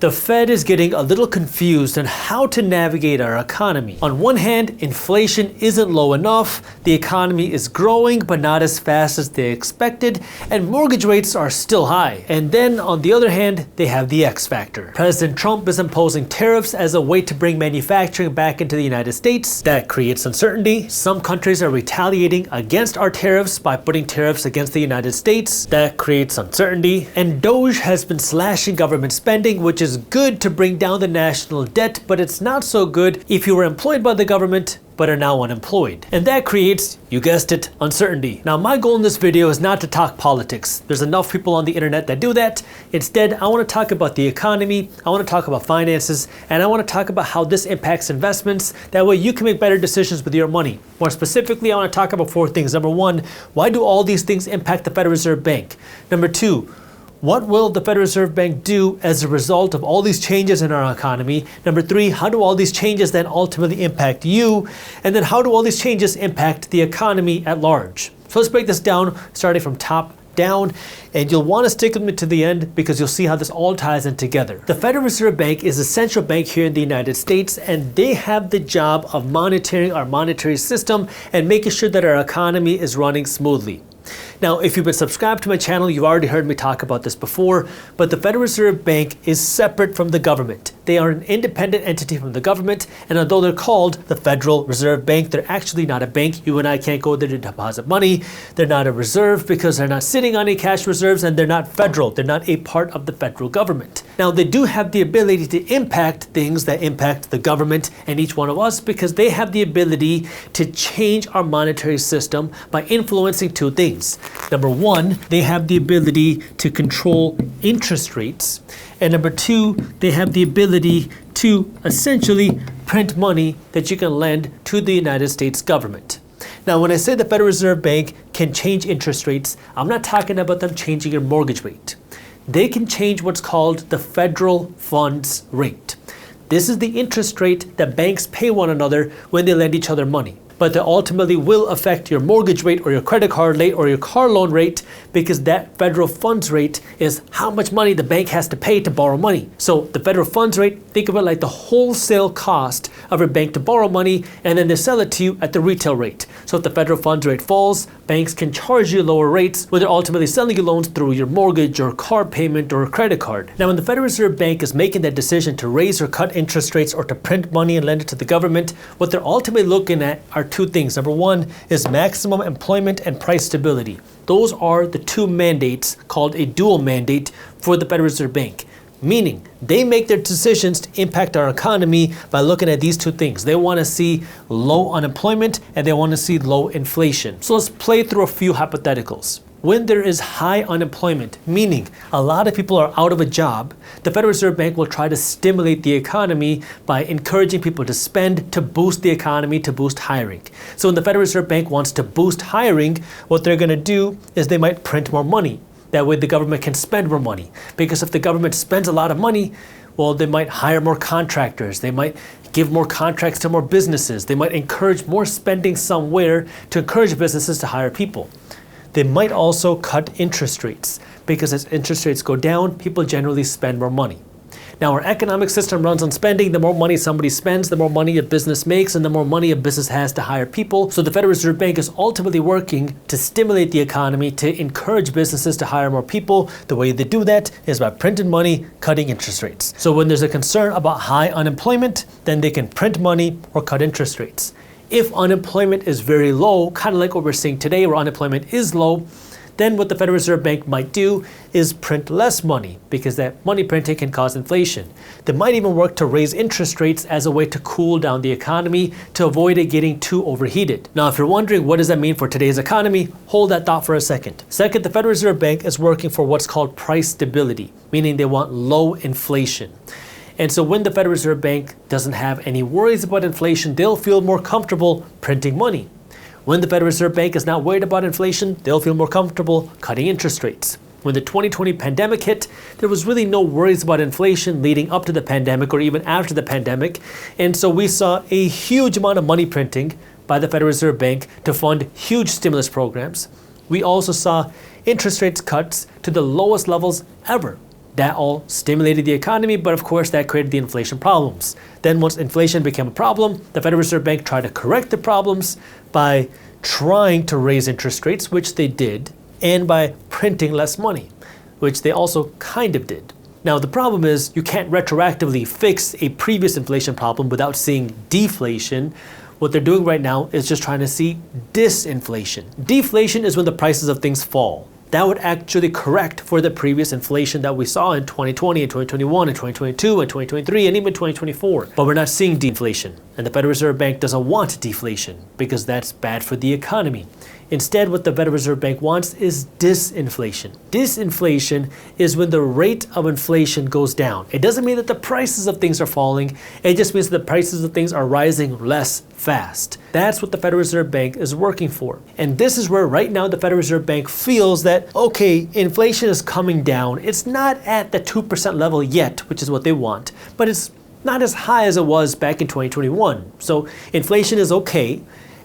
The Fed is getting a little confused on how to navigate our economy. On one hand, inflation isn't low enough, the economy is growing but not as fast as they expected, and mortgage rates are still high. And then on the other hand, they have the X factor. President Trump is imposing tariffs as a way to bring manufacturing back into the United States. That creates uncertainty. Some countries are retaliating against our tariffs by putting tariffs against the United States. That creates uncertainty. And DOGE has been slashing government spending, which is good to bring down the national debt, but it's not so good if you were employed by the government but are now unemployed. And that creates, you guessed it, uncertainty. Now my goal in this video is not to talk politics. There's enough people on the internet that do that. Instead, I want to talk about the economy, I want to talk about finances, and I want to talk about how this impacts investments. That way you can make better decisions with your money. More specifically, I want to talk about 4 things. Number 1, why do all these things impact the Federal Reserve Bank? Number 2, what will the Federal Reserve Bank do as a result of all these changes in our economy? Number 3, how do all these changes then ultimately impact you? And then how do all these changes impact the economy at large? So let's break this down starting from top down, and you'll want to stick with me to the end because you'll see how this all ties in together. The Federal Reserve Bank is a central bank here in the United States, and they have the job of monitoring our monetary system and making sure that our economy is running smoothly. Now, if you've been subscribed to my channel, you've already heard me talk about this before, but the Federal Reserve Bank is separate from the government. They are an independent entity from the government, and although they're called the Federal Reserve Bank, they're actually not a bank. You and I can't go there to deposit money. They're not a reserve because they're not sitting on any cash reserves, and they're not federal. They're not a part of the federal government. Now, they do have the ability to impact things that impact the government and each one of us because they have the ability to change our monetary system by influencing 2 things. Number 1, they have the ability to control interest rates. And number 2, they have the ability to essentially print money that you can lend to the United States government. Now, when I say the Federal Reserve Bank can change interest rates, I'm not talking about them changing your mortgage rate. They can change what's called the federal funds rate. This is the interest rate that banks pay one another when they lend each other money. But that ultimately will affect your mortgage rate or your credit card rate or your car loan rate because that federal funds rate is how much money the bank has to pay to borrow money. So the federal funds rate, think of it like the wholesale cost of a bank to borrow money, and then they sell it to you at the retail rate. So if the federal funds rate falls, banks can charge you lower rates when they're ultimately selling you loans through your mortgage or car payment or credit card. Now when the Federal Reserve Bank is making that decision to raise or cut interest rates or to print money and lend it to the government, what they're ultimately looking at are 2 things. Number 1 is maximum employment and price stability. Those are the 2 mandates called a dual mandate for the Federal Reserve Bank. Meaning, they make their decisions to impact our economy by looking at these 2 things. They want to see low unemployment and they want to see low inflation. So let's play through a few hypotheticals. When there is high unemployment, meaning a lot of people are out of a job, the Federal Reserve Bank will try to stimulate the economy by encouraging people to spend to boost the economy, to boost hiring. So when the Federal Reserve Bank wants to boost hiring, what they're going to do is they might print more money. That way the government can spend more money. Because if the government spends a lot of money, well, they might hire more contractors. They might give more contracts to more businesses. They might encourage more spending somewhere to encourage businesses to hire people. They might also cut interest rates because as interest rates go down, people generally spend more money. Now, our economic system runs on spending. The more money somebody spends, the more money a business makes, and the more money a business has to hire people. So the Federal Reserve Bank is ultimately working to stimulate the economy, to encourage businesses to hire more people. The way they do that is by printing money, cutting interest rates. So when there's a concern about high unemployment, then they can print money or cut interest rates. If unemployment is very low, kind of like what we're seeing today where unemployment is low, then what the Federal Reserve Bank might do is print less money because that money printing can cause inflation. They might even work to raise interest rates as a way to cool down the economy to avoid it getting too overheated. Now, if you're wondering what does that mean for today's economy, hold that thought for a second. Second, the Federal Reserve Bank is working for what's called price stability, meaning they want low inflation. And so when the Federal Reserve Bank doesn't have any worries about inflation, they'll feel more comfortable printing money. When the Federal Reserve Bank is not worried about inflation, they'll feel more comfortable cutting interest rates. When the 2020 pandemic hit, there was really no worries about inflation leading up to the pandemic or even after the pandemic. And so we saw a huge amount of money printing by the Federal Reserve Bank to fund huge stimulus programs. We also saw interest rates cuts to the lowest levels ever That all stimulated the economy, but of course that created the inflation problems. Then once inflation became a problem, the Federal Reserve Bank tried to correct the problems by trying to raise interest rates, which they did, and by printing less money, which they also kind of did. Now the problem is you can't retroactively fix a previous inflation problem without seeing deflation. What they're doing right now is just trying to see disinflation. Deflation is when the prices of things fall. That would actually correct for the previous inflation that we saw in 2020 and 2021 and 2022 and 2023 and even 2024. But we're not seeing deflation. And the Federal Reserve Bank doesn't want deflation because that's bad for the economy. Instead, what the Federal Reserve Bank wants is disinflation. Disinflation is when the rate of inflation goes down. It doesn't mean that the prices of things are falling. It just means that the prices of things are rising less fast. That's what the Federal Reserve Bank is working for. And this is where right now the Federal Reserve Bank feels that, okay, inflation is coming down. It's not at the 2% level yet, which is what they want, but it's not as high as it was back in 2021. So inflation is okay,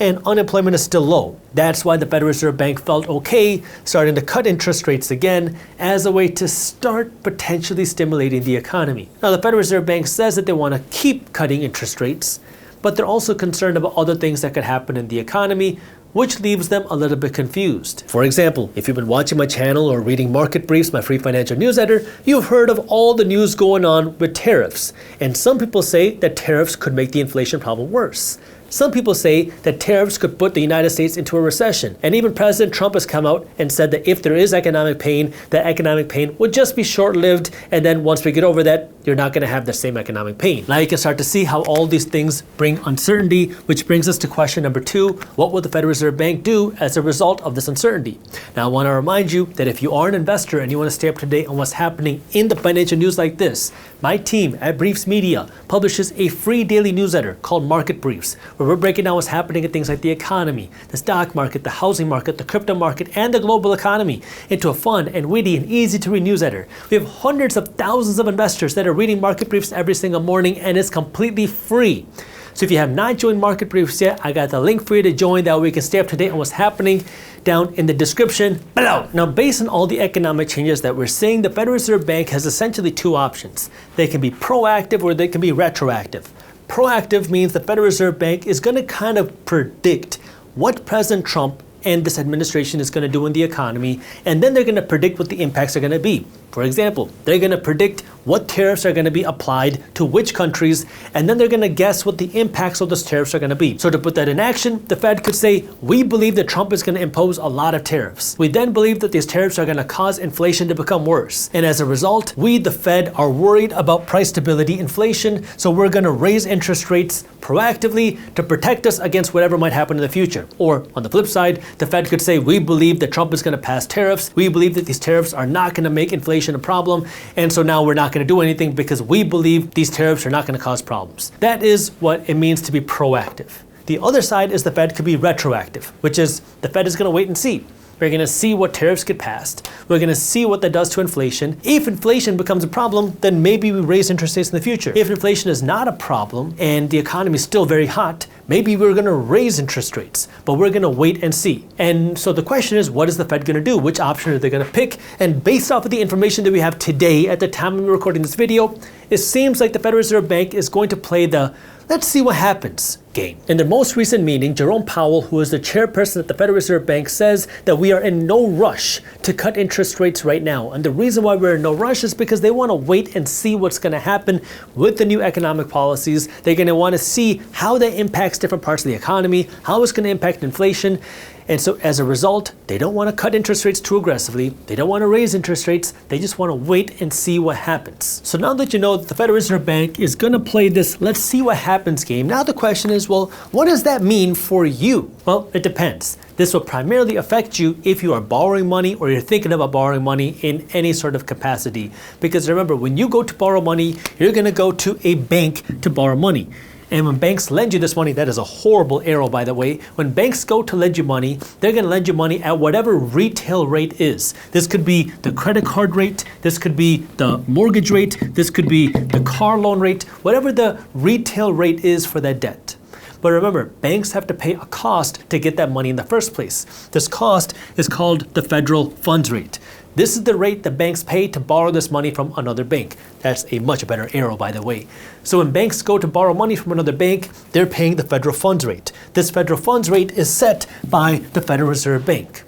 and unemployment is still low. That's why the Federal Reserve Bank felt okay starting to cut interest rates again as a way to start potentially stimulating the economy. Now, the Federal Reserve Bank says that they want to keep cutting interest rates, but they're also concerned about other things that could happen in the economy, which leaves them a little bit confused. For example, if you've been watching my channel or reading Market Briefs, my free financial newsletter, you've heard of all the news going on with tariffs. And some people say that tariffs could make the inflation problem worse. Some people say that tariffs could put the United States into a recession. And even President Trump has come out and said that if there is economic pain, that economic pain would just be short-lived. And then once we get over that, you're not going to have the same economic pain. Now you can start to see how all these things bring uncertainty, which brings us to question number 2. What will the Federal Reserve Bank do as a result of this uncertainty? Now I want to remind you that if you are an investor and you want to stay up to date on what's happening in the financial news like this, my team at Briefs Media publishes a free daily newsletter called Market Briefs, where we're breaking down what's happening in things like the economy, the stock market, the housing market, the crypto market, and the global economy into a fun and witty and easy to read newsletter. We have hundreds of thousands of investors that are reading Market Briefs every single morning, and it's completely free. So if you have not joined Market Briefs yet, I got the link for you to join. That way we can stay up to date on what's happening down in the description below. Now, based on all the economic changes that we're seeing, the Federal Reserve Bank has essentially 2 options. They can be proactive or they can be retroactive. Proactive means the Federal Reserve Bank is going to kind of predict what President Trump and this administration is going to do in the economy, and then they're going to predict what the impacts are going to be. For example, they're going to predict what tariffs are going to be applied to which countries, and then they're going to guess what the impacts of those tariffs are going to be. So to put that in action, the Fed could say, we believe that Trump is going to impose a lot of tariffs. We then believe that these tariffs are going to cause inflation to become worse. And as a result, we, the Fed, are worried about price stability, inflation, so we're going to raise interest rates proactively to protect us against whatever might happen in the future. Or on the flip side, the Fed could say, we believe that Trump is going to pass tariffs. We believe that these tariffs are not going to make inflation a problem, and so now we're not going to do anything because we believe these tariffs are not going to cause problems. That is what it means to be proactive. The other side is the Fed could be retroactive, which is the Fed is going to wait and see. We're going to see what tariffs get passed. We're going to see what that does to inflation. If inflation becomes a problem, then maybe we raise interest rates in the future. If inflation is not a problem and the economy is still very hot, maybe we're going to raise interest rates, but we're going to wait and see. And so the question is, what is the Fed going to do? Which option are they going to pick? And based off of the information that we have today at the time we're recording this video, it seems like the Federal Reserve Bank is going to play the let's see what happens game. In their most recent meeting, Jerome Powell, who is the chairperson at the Federal Reserve Bank, says that we are in no rush to cut interest rates right now. And the reason why we're in no rush is because they want to wait and see what's going to happen with the new economic policies. They're going to want to see how that impacts different parts of the economy, how it's going to impact inflation. And so as a result, they don't want to cut interest rates too aggressively. They don't want to raise interest rates. They just want to wait and see what happens. So now that you know that the Federal Reserve Bank is going to play this let's see what happens game, now the question is, well, what does that mean for you? Well, it depends. This will primarily affect you if you are borrowing money or you're thinking about borrowing money in any sort of capacity. Because remember, when you go to borrow money, you're going to go to a bank to borrow money. And when banks lend you this money, that is a horrible arrow, by the way. When banks go to lend you money, they're going to lend you money at whatever retail rate is. This could be the credit card rate. This could be the mortgage rate. This could be the car loan rate, whatever the retail rate is for that debt. But remember, banks have to pay a cost to get that money in the first place. This cost is called the federal funds rate. This is the rate the banks pay to borrow this money from another bank. That's a much better arrow, by the way. So when banks go to borrow money from another bank, they're paying the federal funds rate. This federal funds rate is set by the Federal Reserve Bank.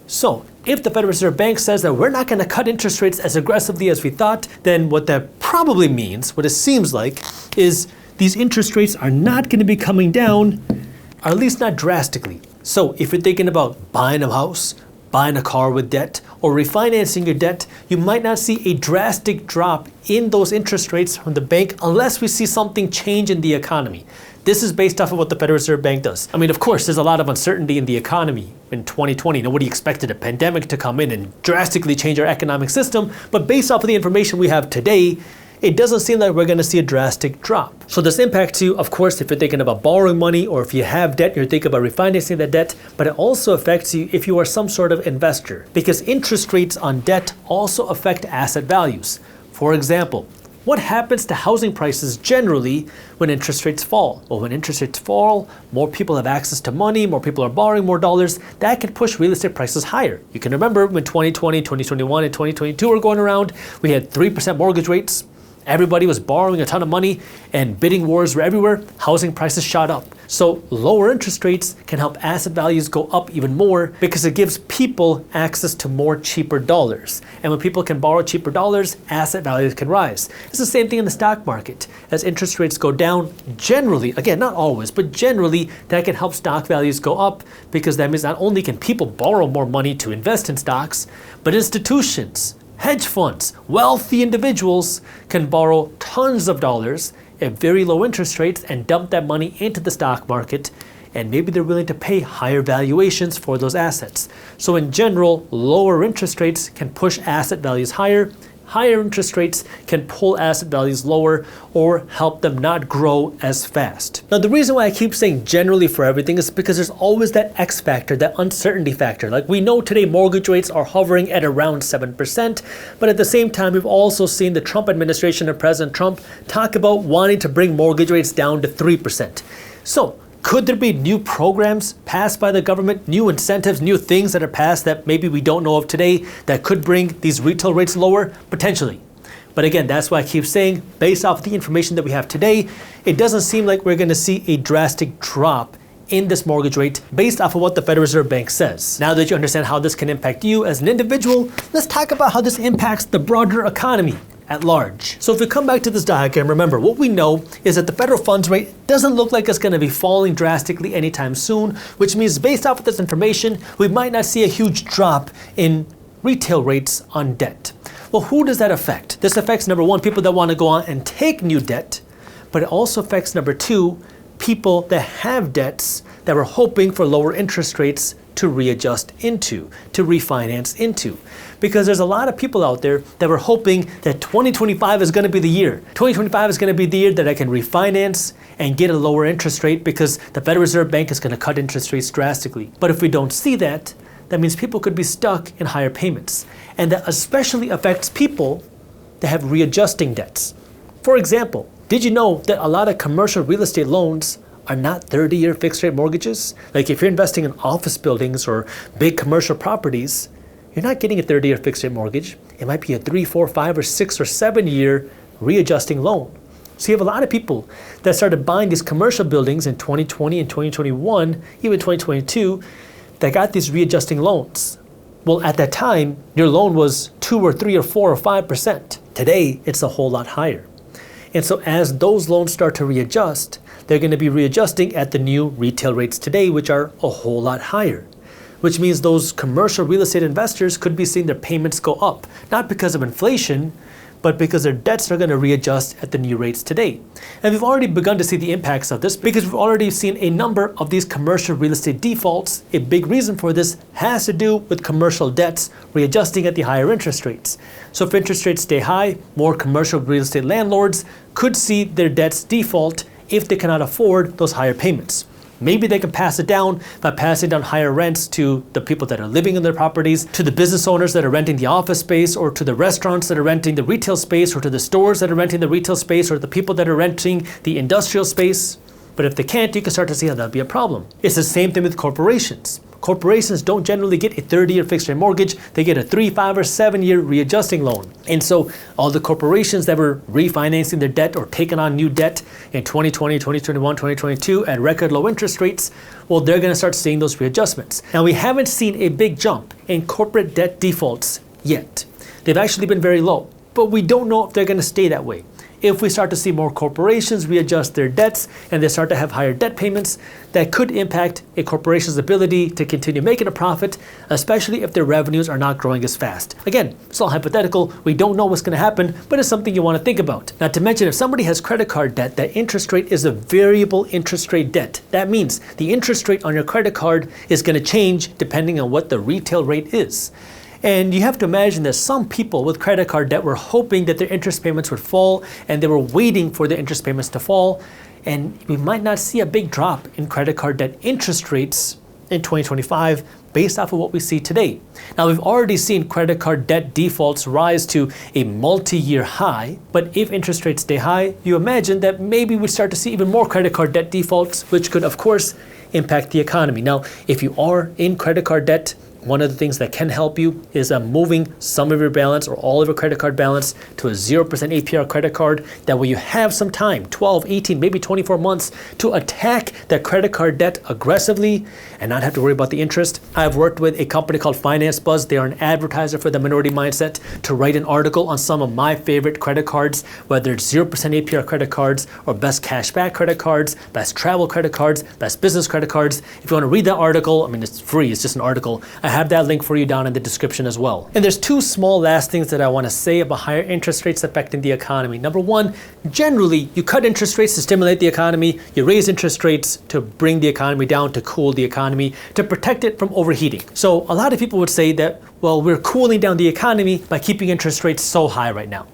So if the Federal Reserve Bank says that we're not going to cut interest rates as aggressively as we thought, then what that probably means, what it seems like, is these interest rates are not going to be coming down, or at least not drastically. So if you're thinking about buying a house, buying a car with debt, or refinancing your debt, you might not see a drastic drop in those interest rates from the bank unless we see something change in the economy. This is based off of what the Federal Reserve Bank does. I mean, of course, there's a lot of uncertainty in the economy in 2020. Nobody expected a pandemic to come in and drastically change our economic system, but based off of the information we have today, it doesn't seem like we're going to see a drastic drop. So this impacts you, of course, if you're thinking about borrowing money, or if you have debt, you're thinking about refinancing that debt, but it also affects you if you are some sort of investor, because interest rates on debt also affect asset values. For example, what happens to housing prices generally when interest rates fall? Well, when interest rates fall, more people have access to money, more people are borrowing more dollars. That can push real estate prices higher. You can remember when 2020, 2021, and 2022 were going around, we had 3% mortgage rates. Everybody was borrowing a ton of money and bidding wars were everywhere. Housing prices shot up. So lower interest rates can help asset values go up even more because it gives people access to more cheaper dollars. And when people can borrow cheaper dollars, asset values can rise. It's the same thing in the stock market. As interest rates go down, generally, again, not always, but generally, that can help stock values go up because that means not only can people borrow more money to invest in stocks, but institutions, hedge funds, wealthy individuals can borrow tons of dollars at very low interest rates and dump that money into the stock market, and maybe they're willing to pay higher valuations for those assets. So in general, lower interest rates can push asset values higher. Higher interest rates can pull asset values lower or help them not grow as fast. Now, the reason why I keep saying generally for everything is because there's always that X factor, that uncertainty factor. Like we know today mortgage rates are hovering at around 7%, but at the same time, we've also seen the Trump administration and President Trump talk about wanting to bring mortgage rates down to 3%. So, could there be new programs passed by the government, new incentives, new things that are passed that maybe we don't know of today that could bring these retail rates lower? Potentially. But again, that's why I keep saying, based off the information that we have today, it doesn't seem like we're going to see a drastic drop in this mortgage rate based off of what the Federal Reserve Bank says. Now that you understand how this can impact you as an individual, let's talk about how this impacts the broader economy at large. So if we come back to this diagram, remember what we know is that the federal funds rate doesn't look like it's going to be falling drastically anytime soon, which means based off of this information, we might not see a huge drop in retail rates on debt. Well, who does that affect? This affects, number one, people that want to go on and take new debt, but it also affects, number two, people that have debts that were hoping for lower interest rates to readjust into, to refinance into. Because there's a lot of people out there that were hoping that 2025 is going to be the year. 2025 is going to be the year that I can refinance and get a lower interest rate because the Federal Reserve Bank is going to cut interest rates drastically. But if we don't see that, that means people could be stuck in higher payments. And that especially affects people that have readjusting debts. For example, did you know that a lot of commercial real estate loans are not 30-year fixed-rate mortgages? Like if you're investing in office buildings or big commercial properties, you're not getting a 30-year fixed-rate mortgage. It might be a 3, 4, 5, or 6, or 7-year readjusting loan. So you have a lot of people that started buying these commercial buildings in 2020 and 2021, even 2022, that got these readjusting loans. Well, at that time, your loan was 2 or 3 or 4 or 5%. Today, it's a whole lot higher. And so as those loans start to readjust, they're going to be readjusting at the new retail rates today, which are a whole lot higher. Which means those commercial real estate investors could be seeing their payments go up, not because of inflation, but because their debts are going to readjust at the new rates today. And we've already begun to see the impacts of this because we've already seen a number of these commercial real estate defaults. A big reason for this has to do with commercial debts readjusting at the higher interest rates. So if interest rates stay high, more commercial real estate landlords could see their debts default if they cannot afford those higher payments. Maybe they can pass it down by passing down higher rents to the people that are living in their properties, to the business owners that are renting the office space, or to the restaurants that are renting the retail space, or to the stores that are renting the retail space, or the people that are renting the industrial space. But if they can't, you can start to see how that'll be a problem. It's the same thing with corporations. Corporations don't generally get a 30-year fixed rate mortgage. They get a 3, 5, or 7-year readjusting loan. And so all the corporations that were refinancing their debt or taking on new debt in 2020, 2021, 2022 at record low interest rates, well, they're going to start seeing those readjustments. Now, we haven't seen a big jump in corporate debt defaults yet. They've actually been very low, but we don't know if they're going to stay that way. If we start to see more corporations readjust their debts and they start to have higher debt payments, that could impact a corporation's ability to continue making a profit, especially if their revenues are not growing as fast. Again, it's all hypothetical. We don't know what's going to happen, but it's something you want to think about. Not to mention, if somebody has credit card debt, that interest rate is a variable interest rate debt. That means the interest rate on your credit card is going to change depending on what the retail rate is. And you have to imagine that some people with credit card debt were hoping that their interest payments would fall, and they were waiting for the interest payments to fall. And we might not see a big drop in credit card debt interest rates in 2025 based off of what we see today. Now, we've already seen credit card debt defaults rise to a multi-year high, but if interest rates stay high, you imagine that maybe we start to see even more credit card debt defaults, which could, of course, impact the economy. Now, if you are in credit card debt, one of the things that can help you is moving some of your balance or all of your credit card balance to a 0% APR credit card. That way you have some time, 12, 18, maybe 24 months to attack that credit card debt aggressively and not have to worry about the interest. I've worked with a company called FinanceBuzz. They are an advertiser for the minority mindset to write an article on some of my favorite credit cards, whether it's 0% APR credit cards or best cashback credit cards, best travel credit cards, best business credit cards. If you want to read that article, I mean, it's free, it's just an article. I have that link for you down in the description as well. And there's two small last things that I want to say about higher interest rates affecting the economy. Number one, generally, you cut interest rates to stimulate the economy. You raise interest rates to bring the economy down, to cool the economy, to protect it from overheating. So a lot of people would say that, well, we're cooling down the economy by keeping interest rates so high right now.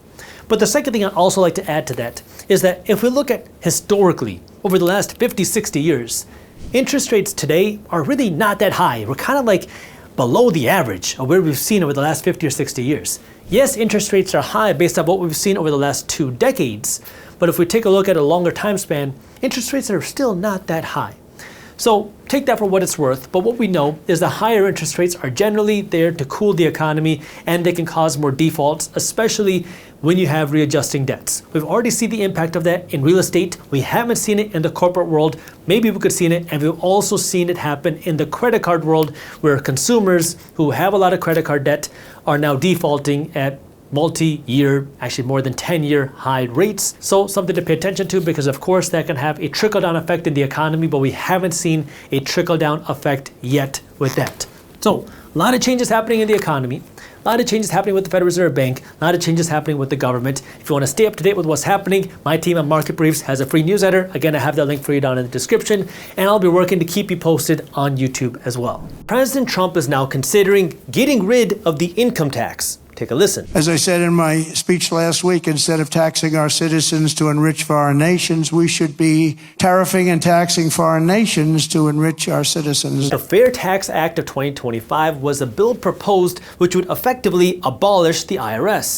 But the second thing I'd also like to add to that is that if we look at historically, over the last 50, 60 years, interest rates today are really not that high. We're kind of like below the average of where we've seen over the last 50 or 60 years. Yes, interest rates are high based on what we've seen over the last 2 decades, but if we take a look at a longer time span, interest rates are still not that high. So take that for what it's worth, but what we know is the higher interest rates are generally there to cool the economy, and they can cause more defaults, especially when you have readjusting debts. We've already seen the impact of that in real estate. We haven't seen it in the corporate world. Maybe we could see it, and we've also seen it happen in the credit card world, where consumers who have a lot of credit card debt are now defaulting at multi-year, actually more than 10-year high rates. So something to pay attention to, because of course that can have a trickle-down effect in the economy, but we haven't seen a trickle-down effect yet with that. So a lot of changes happening in the economy, a lot of changes happening with the Federal Reserve Bank, a lot of changes happening with the government. If you want to stay up to date with what's happening, my team at Market Briefs has a free newsletter. Again, I have that link for you down in the description, and I'll be working to keep you posted on YouTube as well. President Trump is now considering getting rid of the income tax. Take a listen. As I said in my speech last week, instead of taxing our citizens to enrich foreign nations, we should be tariffing and taxing foreign nations to enrich our citizens. The Fair Tax Act of 2025 was a bill proposed which would effectively abolish the IRS.